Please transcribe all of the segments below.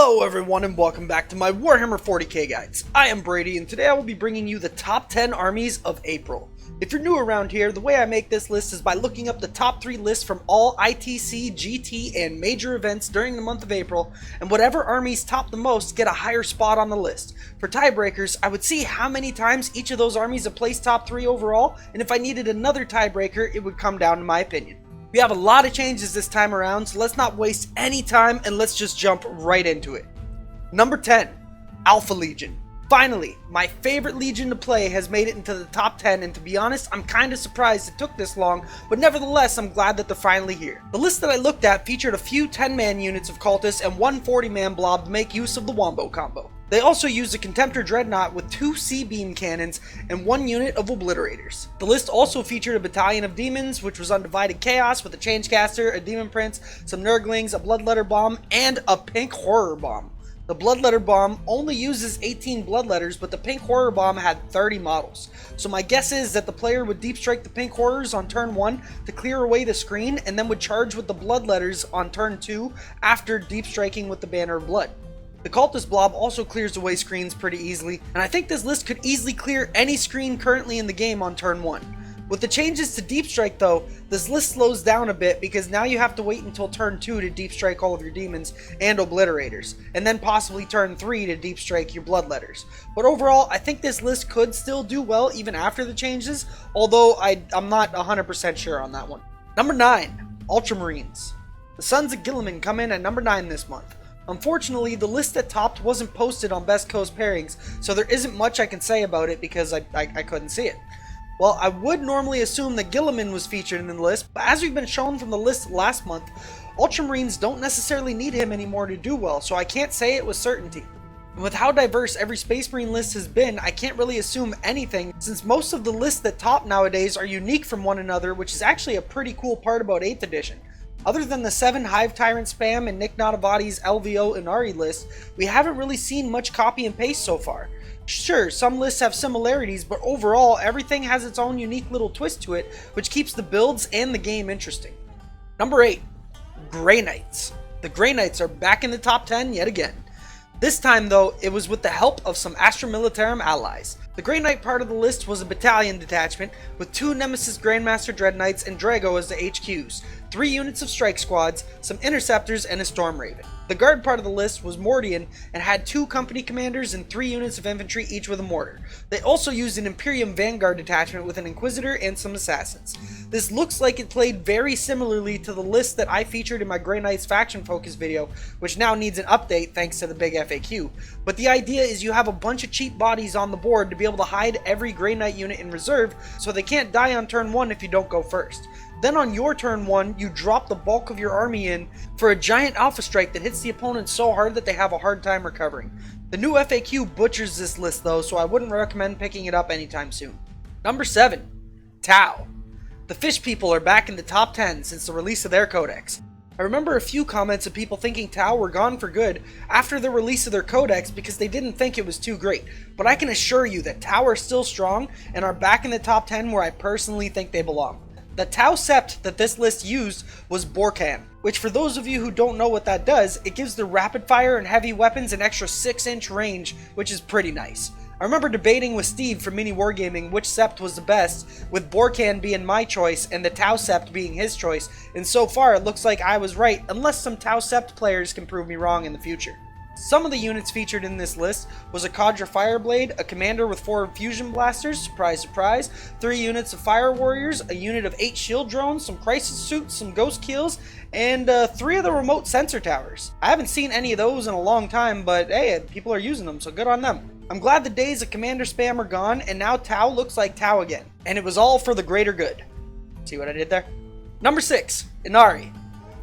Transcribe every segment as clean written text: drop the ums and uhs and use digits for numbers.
Hello everyone and welcome back to my Warhammer 40k guides. I am Brady and today I will be bringing you the top 10 armies of April. If you're new around here, the way I make this list is by looking up the top 3 lists from all ITC, GT, and major events during the month of April, and whatever armies top the most get a higher spot on the list. For tiebreakers, I would see how many times each of those armies have placed top 3 overall, and if I needed another tiebreaker, it would come down to my opinion. We have a lot of changes this time around, so let's not waste any time and let's just jump right into it. Number 10, Alpha Legion. Finally, my favorite Legion to play has made it into the top 10, and to be honest, I'm kinda surprised it took this long, but nevertheless, I'm glad that they're finally here. The list that I looked at featured a few 10-man units of cultists and one 40-man blob to make use of the Wombo combo. They also used a Contemptor Dreadnought with 2 C-beam cannons and 1 unit of Obliterators. The list also featured a battalion of demons, which was Undivided Chaos with a Changecaster, a Demon Prince, some Nurglings, a Bloodletter Bomb, and a Pink Horror Bomb. The Bloodletter Bomb only uses 18 Bloodletters, but the Pink Horror Bomb had 30 models. So my guess is that the player would deep strike the Pink Horrors on turn 1 to clear away the screen, and then would charge with the Bloodletters on turn 2 after deep striking with the Banner of Blood. The Cultist Blob also clears away screens pretty easily, and I think this list could easily clear any screen currently in the game on turn 1. With the changes to Deep Strike though, this list slows down a bit because now you have to wait until turn 2 to Deep Strike all of your demons and Obliterators, and then possibly turn 3 to Deep Strike your Bloodletters. But overall, I think this list could still do well even after the changes, although I'm not 100% sure on that one. Number 9, Ultramarines. The Sons of Guilliman come in at number 9 this month. Unfortunately, the list that topped wasn't posted on Best Coast Pairings, so there isn't much I can say about it because I couldn't see it. Well, I would normally assume that Guilliman was featured in the list, but as we've been shown from the list last month, Ultramarines don't necessarily need him anymore to do well, so I can't say it with certainty. And with how diverse every Space Marine list has been, I can't really assume anything, since most of the lists that top nowadays are unique from one another, which is actually a pretty cool part about 8th edition. Other than the 7 Hive Tyrant spam and Nick Notavati's LVO Inari list, we haven't really seen much copy and paste so far. Sure, some lists have similarities, but overall, everything has its own unique little twist to it, which keeps the builds and the game interesting. Number 8, Grey Knights. The Grey Knights are back in the top 10 yet again. This time though, it was with the help of some Astra Military allies. The Grey Knight part of the list was a battalion detachment with 2 Nemesis Grandmaster Dreadknights and Drago as the HQs, 3 units of strike squads, some interceptors, and a Storm Raven. The guard part of the list was Mordian and had 2 company commanders and 3 units of infantry, each with a mortar. They also used an Imperium Vanguard detachment with an Inquisitor and some assassins. This looks like it played very similarly to the list that I featured in my Grey Knights faction focus video, which now needs an update thanks to the big FAQ. But the idea is you have a bunch of cheap bodies on the board to be able to hide every Grey Knight unit in reserve, so they can't die on turn 1 if you don't go first. Then on your turn 1, you drop the bulk of your army in for a giant alpha strike that hits the opponent so hard that they have a hard time recovering. The new FAQ butchers this list though, so I wouldn't recommend picking it up anytime soon. Number 7, Tau. The Fish People are back in the top 10 since the release of their codex. I remember a few comments of people thinking Tau were gone for good after the release of their codex because they didn't think it was too great, but I can assure you that Tau are still strong and are back in the top 10 where I personally think they belong. The Tau Sept that this list used was Borkan, which for those of you who don't know what that does, it gives the rapid fire and heavy weapons an extra 6-inch range, which is pretty nice. I remember debating with Steve from Mini Wargaming which Sept was the best, with Borkan being my choice and the Tau Sept being his choice, and so far it looks like I was right, unless some Tau Sept players can prove me wrong in the future. Some of the units featured in this list was a Cadre Fireblade, a commander with 4 fusion blasters, surprise surprise, 3 units of Fire Warriors, a unit of 8 shield drones, some crisis suits, some ghost kills, and 3 of the remote sensor towers. I haven't seen any of those in a long time, but hey, people are using them, so good on them. I'm glad the days of commander spam are gone, and now Tau looks like Tau again, and it was all for the greater good. See what I did there? Number 6, Inari.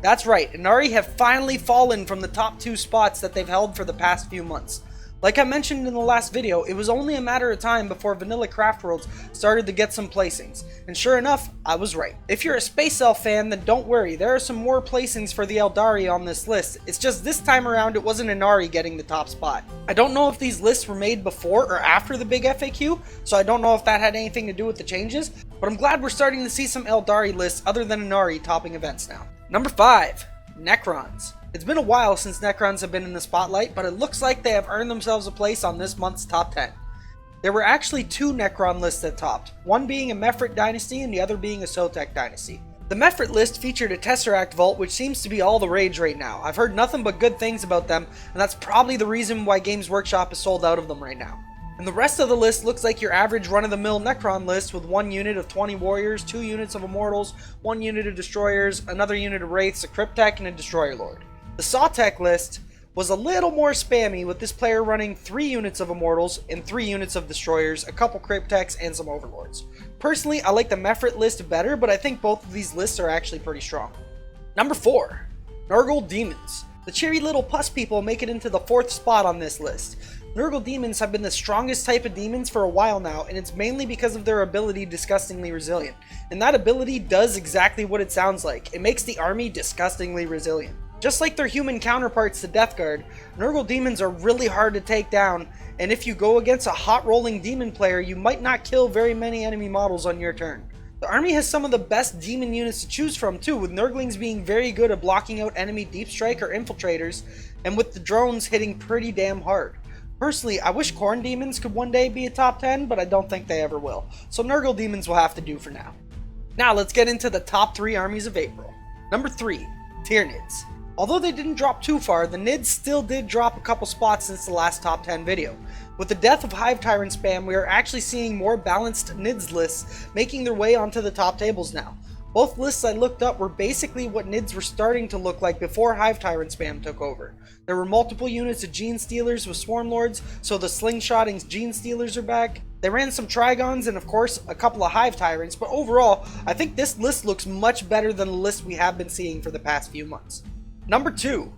That's right, Inari have finally fallen from the top 2 spots that they've held for the past few months. Like I mentioned in the last video, it was only a matter of time before Vanilla Craft Worlds started to get some placings, and sure enough, I was right. If you're a Space Elf fan, then don't worry, there are some more placings for the Eldari on this list. It's just this time around it wasn't Inari getting the top spot. I don't know if these lists were made before or after the big FAQ, so I don't know if that had anything to do with the changes, but I'm glad we're starting to see some Eldari lists other than Inari topping events now. Number 5, Necrons. It's been a while since Necrons have been in the spotlight, but it looks like they have earned themselves a place on this month's top 10. There were actually two Necron lists that topped, one being a Mefrit dynasty and the other being a Sotek dynasty. The Mefrit list featured a Tesseract Vault, which seems to be all the rage right now. I've heard nothing but good things about them, and that's probably the reason why Games Workshop is sold out of them right now. And the rest of the list looks like your average run-of-the-mill Necron list with 1 unit of 20 warriors, 2 units of immortals, 1 unit of destroyers, another unit of wraiths, a cryptek, and a destroyer lord. The Sotek list was a little more spammy, with this player running 3 units of immortals and 3 units of destroyers, a couple crypteks, and some overlords. Personally, I like the Mefrit list better, but I think both of these lists are actually pretty strong. Number 4. Nergal Demons. The cheery little pus people make it into the 4th spot on this list. Nergal Demons have been the strongest type of demons for a while now, and it's mainly because of their ability Disgustingly Resilient. And that ability does exactly what it sounds like. It makes the army disgustingly resilient. Just like their human counterparts, the Death Guard, Nergal Demons are really hard to take down, and if you go against a hot rolling demon player, you might not kill very many enemy models on your turn. The army has some of the best demon units to choose from too, with Nerglings being very good at blocking out enemy deep strike or infiltrators, and with the drones hitting pretty damn hard. Personally, I wish Khorne Demons could one day be a top 10, but I don't think they ever will, so Nergal Demons will have to do for now. Now let's get into the top 3 armies of April. Number 3, Tyranids. Although they didn't drop too far, the Knids still did drop a couple spots since the last top 10 video. With the death of Hive Tyrant spam, we are actually seeing more balanced Knids lists making their way onto the top tables now. Both lists I looked up were basically what Knids were starting to look like before Hive Tyrant spam took over. There were multiple units of Gene Stealers with Swarm Lords, so the slingshotting Gene Stealers are back. They ran some Trigons and of course a couple of Hive Tyrants, but overall, I think this list looks much better than the list we have been seeing for the past few months. Number 2,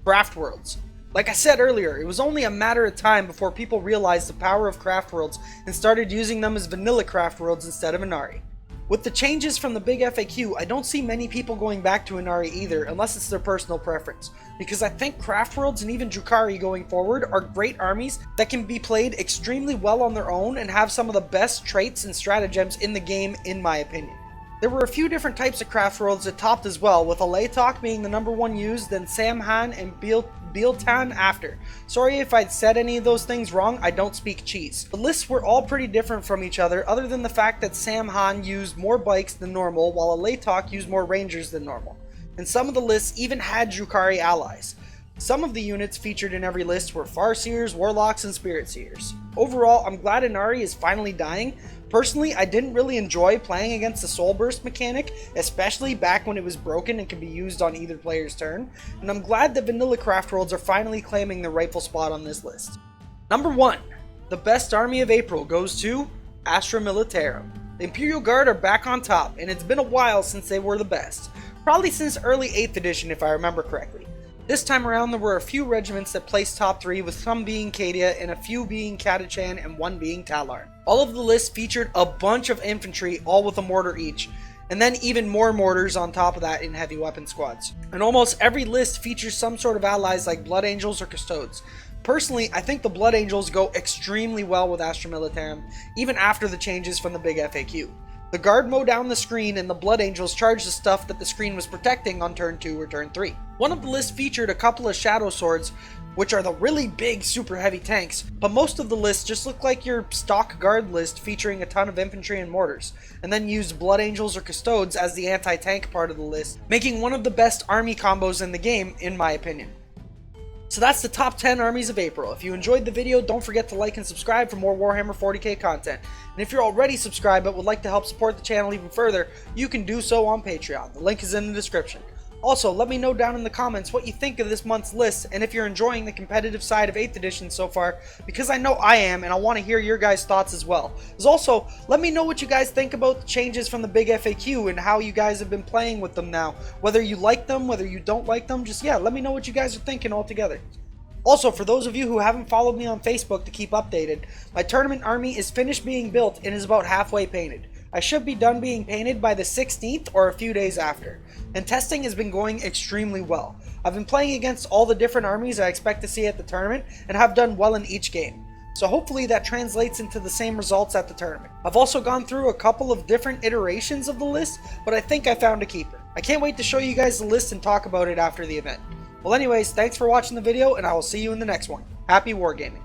Craft Worlds. Like I said earlier, it was only a matter of time before people realized the power of Craft Worlds and started using them as vanilla Craft Worlds instead of Inari. With the changes from the big FAQ, I don't see many people going back to Inari either, unless it's their personal preference, because I think Craft Worlds and even Drukhari going forward are great armies that can be played extremely well on their own and have some of the best traits and stratagems in the game, in my opinion. There were a few different types of Craft Worlds that topped as well, with Alaytok being the number 1 used, then Samhan and Beeltan after. Sorry if I'd said any of those things wrong, I don't speak cheese. The lists were all pretty different from each other, other than the fact that Samhan used more bikes than normal, while Alaytok used more rangers than normal. And some of the lists even had Drukhari allies. Some of the units featured in every list were Farseers, Warlocks, and Spirit Seers. Overall, I'm glad Inari is finally dying. Personally, I didn't really enjoy playing against the Soul Burst mechanic, especially back when it was broken and could be used on either player's turn, and I'm glad that vanilla Craft Worlds are finally claiming their rightful spot on this list. Number 1, the best army of April goes to Astra Military. The Imperial Guard are back on top, and it's been a while since they were the best. Probably since early 8th edition if I remember correctly. This time around there were a few regiments that placed top 3, with some being Cadia and a few being Catachan and 1 being Talar. All of the lists featured a bunch of infantry, all with a mortar each, and then even more mortars on top of that in heavy weapon squads. And almost every list features some sort of allies like Blood Angels or Custodes. Personally, I think the Blood Angels go extremely well with Astra Militarum, even after the changes from the big FAQ. The guard mow down the screen and the Blood Angels charge the stuff that the screen was protecting on turn 2 or turn 3. One of the lists featured a couple of Shadow Swords, which are the really big super heavy tanks, but most of the lists just look like your stock guard list featuring a ton of infantry and mortars, and then used Blood Angels or Custodes as the anti-tank part of the list, making one of the best army combos in the game, in my opinion. So that's the top 10 armies of April. If you enjoyed the video, don't forget to like and subscribe for more Warhammer 40k content. And if you're already subscribed but would like to help support the channel even further, you can do so on Patreon. The link is in the description. Also, let me know down in the comments what you think of this month's list, and if you're enjoying the competitive side of 8th edition so far, because I know I am, and I want to hear your guys' thoughts as well. Also, let me know what you guys think about the changes from the big FAQ and how you guys have been playing with them now. Whether you like them, whether you don't like them, just let me know what you guys are thinking altogether. Also, for those of you who haven't followed me on Facebook to keep updated, my tournament army is finished being built and is about halfway painted. I should be done being painted by the 16th or a few days after. And testing has been going extremely well. I've been playing against all the different armies I expect to see at the tournament and have done well in each game. So hopefully that translates into the same results at the tournament. I've also gone through a couple of different iterations of the list, but I think I found a keeper. I can't wait to show you guys the list and talk about it after the event. Well anyways, thanks for watching the video, and I will see you in the next one. Happy wargaming.